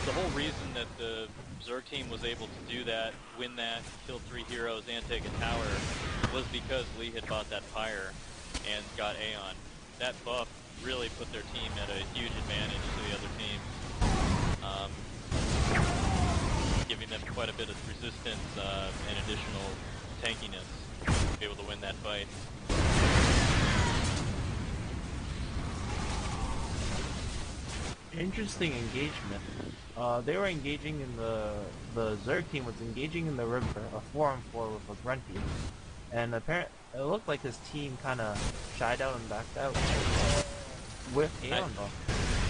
the whole reason that the Zerg team was able to do that, win that, kill 3 heroes and take a tower, was because Lee had bought that Pyre and got Aeon. That buff really put their team at a huge advantage to the other team, giving them quite a bit of resistance and additional tankiness to be able to win that fight. Interesting engagement. They were engaging in the Zerg team was engaging in the river, a 4-on-4 with a Grunty, and apparently it looked like his team kind of shied out and backed out with Aeon buff.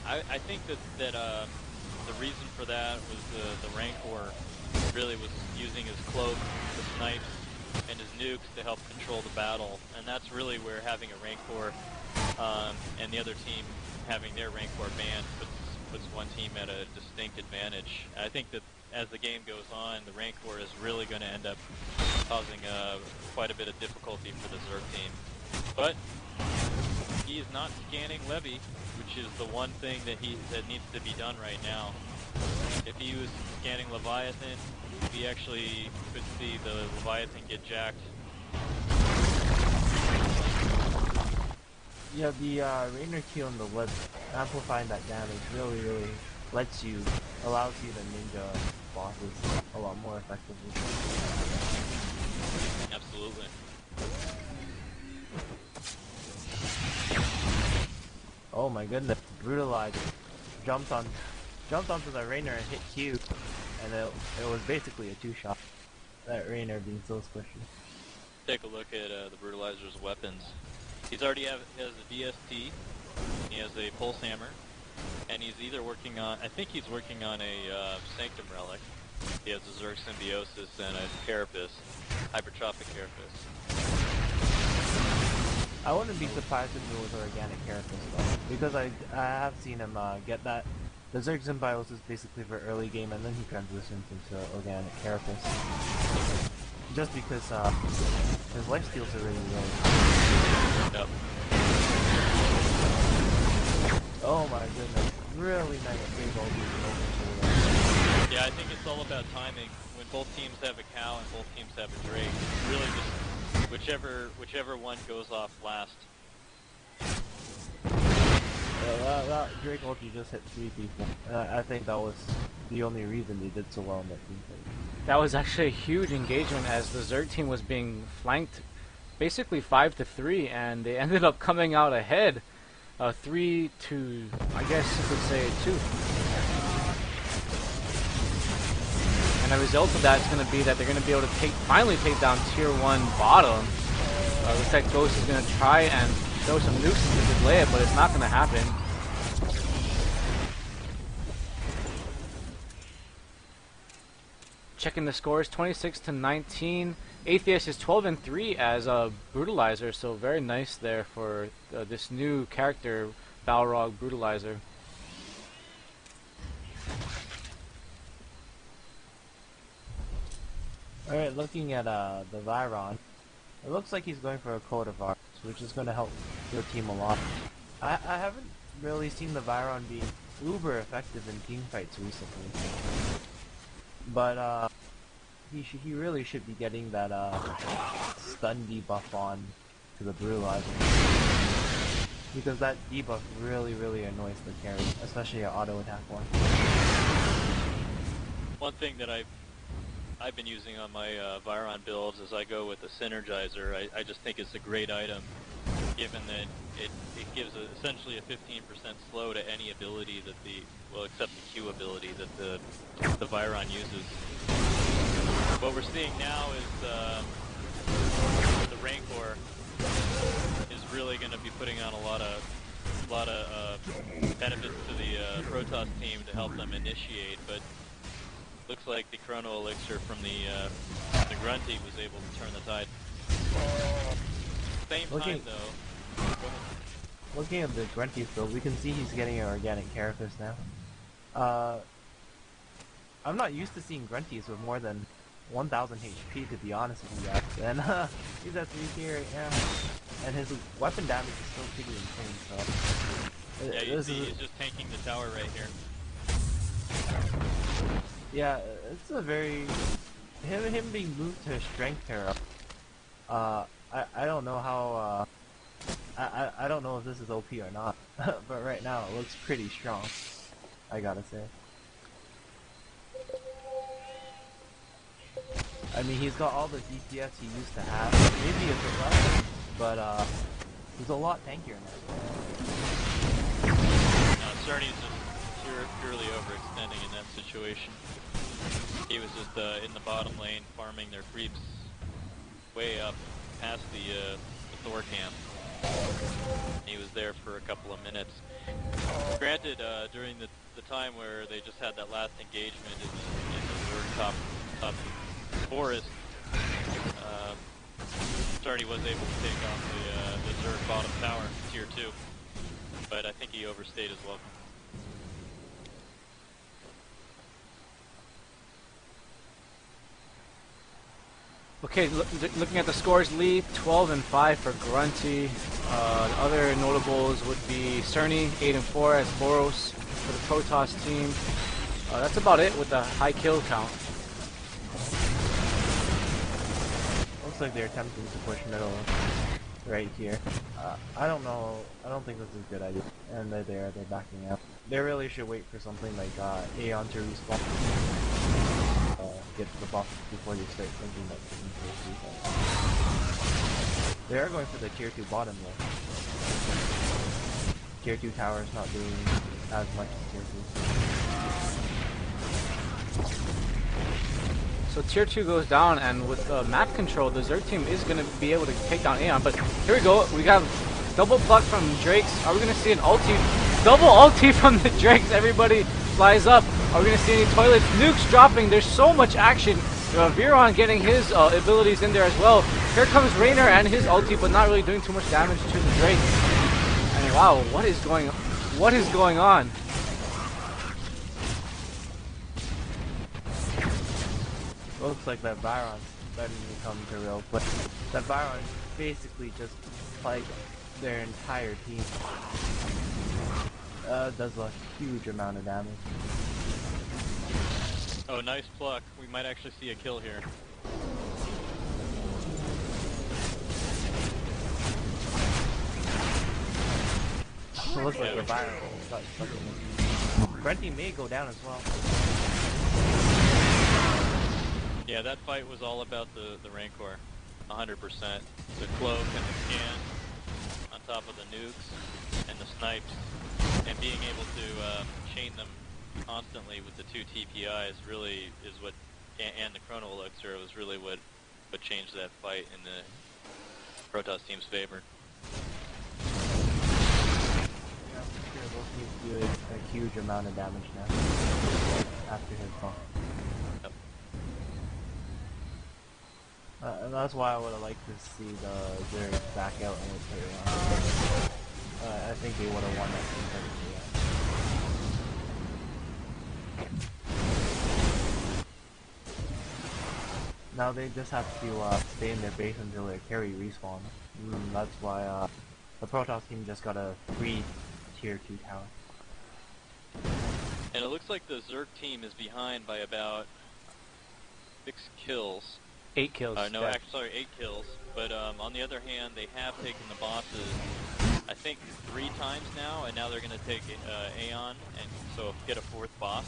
I think that the reason for that was the Rancor really was using his cloak, the snipes, and his nukes to help control the battle, and that's really where having a Rancor and the other team having their Rancor banned puts one team at a distinct advantage. I think that as the game goes on, the Rancor is really going to end up causing quite a bit of difficulty for the Zerg team. But he is not scanning Levy, which is the one thing that needs to be done right now. If he was scanning Leviathan, we actually could see the Leviathan get jacked. Yeah, the Rainer Q on the lip, amplifying that damage really allows you to ninja bosses a lot more effectively. Absolutely. Oh my goodness, brutalized. Jumped onto the Rainer and hit Q, and it was basically a 2-shot. That Rainer being so squishy. Take a look at the Brutalizer's weapons. He's already has a DST, he has a Pulse Hammer, and he's either working on, I think he's working on a Sanctum Relic. He has a Zerg Symbiosis and a Carapace, Hypertrophic Carapace. I wouldn't be surprised if it was Organic Carapace though, because I have seen him get that. The Zerg Symbiosis basically for early game, and then he transitions into Organic Carapace. Just because his lifesteals are really low. Yep. Oh my goodness, really nice big old Yeah, I think it's all about timing. When both teams have a cow and both teams have a Drake, really just whichever one goes off last. That Drake ulti just hit 3 people. I think that was the only reason he did so well in that team fight. That was actually a huge engagement as the Zerg team was being flanked basically 5-3, and they ended up coming out ahead 3 to, I guess you could say, 2. And the result of that is going to be that they're going to be able to finally take down tier 1 bottom. Looks like Ghost is going to try and throw some nukes to delay it, but it's not going to happen. Checking the scores, 26-19. Atheist is 12-3 as a Brutalizer, so very nice there for this new character, Balrog Brutalizer. Alright, looking at the Viron, it looks like he's going for a Code of Arts, which is going to help your team a lot. I haven't really seen the Viron being uber effective in team fights recently. But he really should be getting that stun debuff on to the Brutalizer, because that debuff really annoys the carry, especially an auto attack one. One thing that I've been using on my Viron builds is I go with the Synergizer. I just think it's a great item, given that it gives essentially a 15% slow to any ability that except the Q ability that the Viron uses. What we're seeing now is the Rancor is really going to be putting on a lot of benefits to the Protoss team to help them initiate, but looks like the Chrono Elixir from the Grunty was able to turn the tide. Same time though. Go ahead. Looking at the Grunty build, we can see he's getting an Organic Carapace now. I'm not used to seeing Grunties with more than 1000 HP, to be honest with you guys. And he's at 3 tier right now, and his weapon damage is still pretty insane. So yeah, you see, he's just tanking the tower right here. Yeah, it's a very him being moved to strength hero. I don't know how I don't know if this is OP or not, but right now it looks pretty strong. I gotta say. I mean, he's got all the DPS he used to have, maybe a bit less, but he's a lot tankier now. Cerny's just purely overextending in that situation. He was just in the bottom lane farming their creeps way up past the Thor camp. He was there for a couple of minutes. Granted, during the time where they just had that last engagement in the Zerg top forest, Cerny was able to take off the Zerg bottom tower, tier 2. But I think he overstayed his welcome. Okay, looking at the scores, lead 12 and 5 for Grunty. The other notables would be Cerny 8 and 4 as Boros for the Protoss team. That's about it with the high kill count. Looks like they're attempting to push middle right here. I don't know. I don't think this is a good idea. And they're backing up. They really should wait for something like Aeon to respawn. Get the buff before they start thinking about taking tier 2. They are going for the tier 2 bottom though. Tier 2 tower is not doing as much as tier 2. So tier 2 goes down, and with map control, the Zerg team is going to be able to take down Aeon. But here we go. We got double pluck from Drakes. Are we going to see an ulti? Double ulti from the Drakes. Everybody flies up. Are we going to see any toilets? Nukes dropping. There's so much action. Viron getting his abilities in there as well. Here comes Raynor and his ulti, but not really doing too much damage to the Drakes. And wow, what is going on? What is going on? Looks like that Viron's starting to come to real play. That Viron basically just like their entire team. Does a huge amount of damage. Oh, nice pluck. We might actually see a kill here. It looks like the Viron got stuck in this. Grunty may go down as well. Yeah, that fight was all about the Rancor. 100%. The cloak and the scan on top of the nukes and the snipes. And being able to chain them constantly with the 2 TPIs really is what, and the Chrono Elixir was really what changed that fight in the Protoss team's favor. Yeah, sure, both teams do a huge amount of damage now after his fall. Yep. And that's why I would have liked to see the Zerg back out and play around. I think they would have won that team technically. Now they just have to stay in their base until their carry respawn. That's why the Protoss team just got a free tier 2 tower. And it looks like the Zerg team is behind by about 6 kills. 8 kills. No, yeah. actually, sorry, 8 kills. But on the other hand, they have taken the bosses, I think, 3 times now, and now they're going to take Aeon, and so get a 4th boss.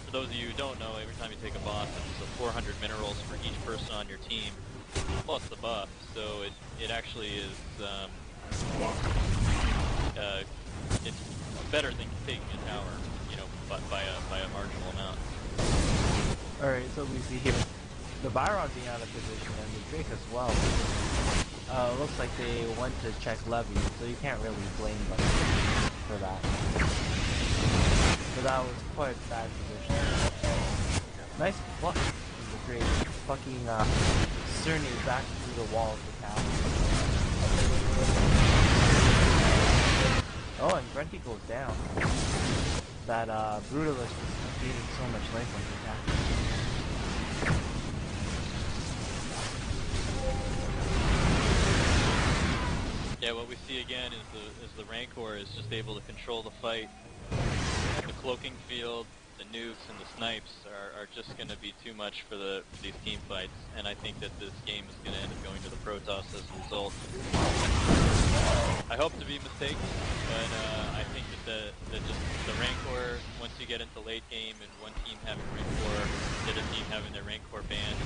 For those of you who don't know, every time you take a boss, it's 400 minerals for each person on your team, plus the buff. So it actually is it's better than taking a tower, you know, but by a marginal amount. All right, so we see here the Byron's being out of position and the Drake as well. Looks like they went to check Levy, so you can't really blame them for that. So that was quite a bad position. Nice pluck from the Drake, fucking Cerny back through the wall of the tower. Oh, and Grunty goes down. That Brutalist is gaining so much life on the attack. Yeah, what we see again is the Rancor is just able to control the fight. The cloaking field the nukes and the snipes are just going to be too much for these team fights, and I think that this game is going to end up going to the Protoss as a result. I hope to be mistaken, but I think that the Rancor, once you get into late game and one team having Rancor, the other team having their Rancor banned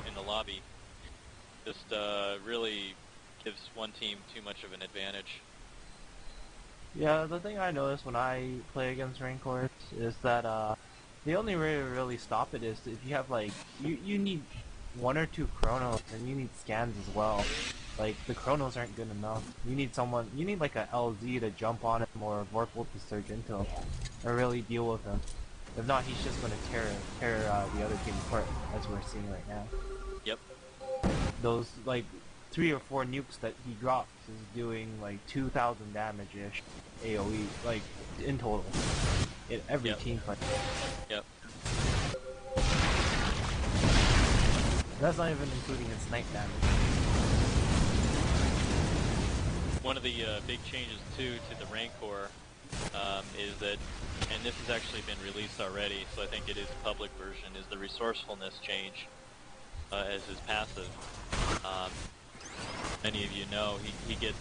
in the lobby, just really gives one team too much of an advantage. Yeah, the thing I notice when I play against Rancors is that the only way to really stop it is if you have like you need 1 or 2 chronos and you need scans as well. Like the chronos aren't good enough. You need like a LZ to jump on him or Vorpal to surge into him and really deal with him. If not, he's just gonna tear the other team apart, as we're seeing right now. Yep. Those like 3 or 4 nukes that he drops is doing like 2,000 damage-ish AoE, like in total, in every team fight. Yep. That's not even including his snipe damage. One of the big changes too to the Rancor is that, and this has actually been released already, so I think it is a public version, is the resourcefulness change as his passive. Many of you know he gets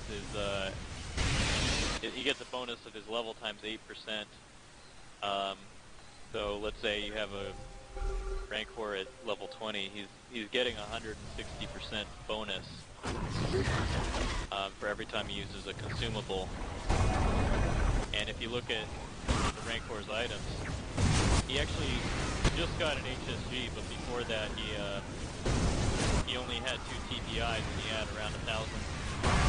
he gets a bonus of his level times 8%. So let's say you have a Rancor at level 20, he's getting 160% bonus for every time he uses a consumable. And if you look at the Rancor's items, he actually just got an HSG, but before that he only had 2 TPIs and he had around 1,000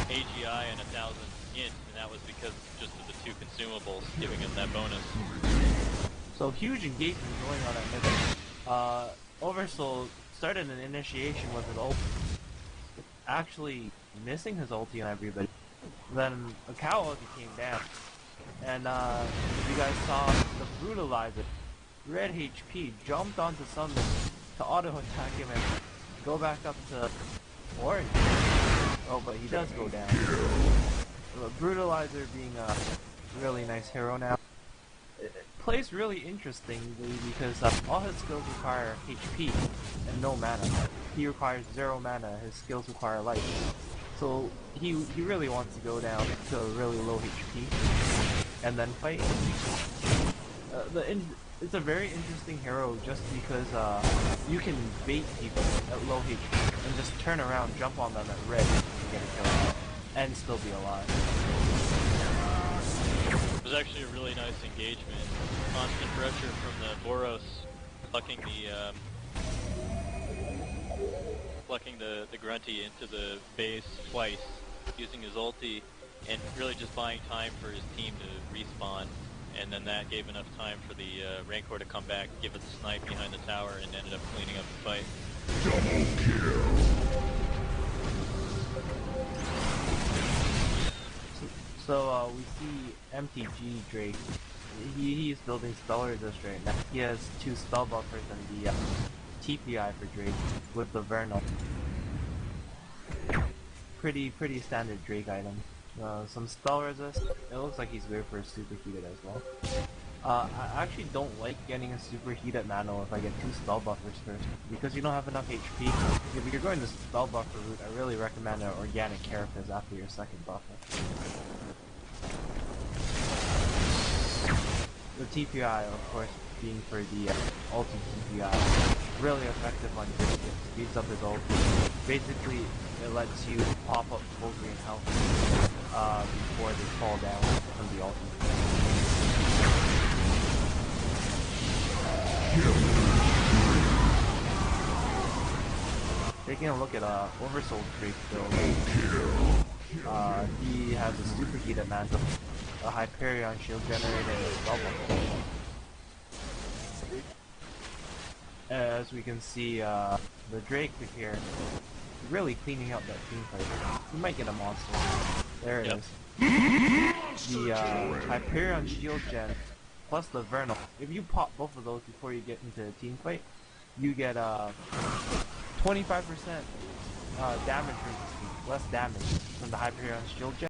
AGI and 1,000 int, and that was because just of the 2 consumables giving him that bonus. So huge engagement going on at mid. Oversoul started an initiation with his ult, actually missing his ulti on everybody. Then a cow ulti came down, and you guys saw the brutalizer. Red HP jumped onto something to auto attack him and go back up to orange. Oh, but he does go down. Brutalizer being a really nice hero now. It plays really interestingly because all his skills require HP and no mana. He requires 0 mana, his skills require life. So he really wants to go down to a really low HP and then fight. It's a very interesting hero just because you can bait people at low HP and just turn around, jump on them at red and get a kill, and still be alive. It was actually a really nice engagement. Constant pressure from the Boros, plucking the grunty into the base twice, using his ulti, and really just buying time for his team to respawn. And then that gave enough time for the Rancor to come back, give it the snipe behind the tower, and ended up cleaning up the fight. Double kill. So we see MTG Drake. He's building spell resist right now. He has 2 spell buffers and the TPI for Drake with the Vernal. Pretty standard Drake item. Some spell resist. It looks like he's good for a superheated as well. I actually don't like getting a superheated nano if I get 2 spell buffers first, because you don't have enough HP. If you're going the spell buffer route, I really recommend an organic carapace after your 2nd buffer. The TPI, of course, being for the ulti TPI, really effective on Drake. It speeds up his ulti. Basically, it lets you pop up full green health before they fall down from the ulti. Taking a look at Oversoul Drake build, he has a superheated mantle, a Hyperion shield generator, and a spell bubble. As we can see, the Drake here really cleaning up that team fight. You might get a monster. There it is. The Hyperion shield gen plus the Vernal. If you pop both of those before you get into a team fight, you get 25% damage, less damage from the Hyperion shield gen.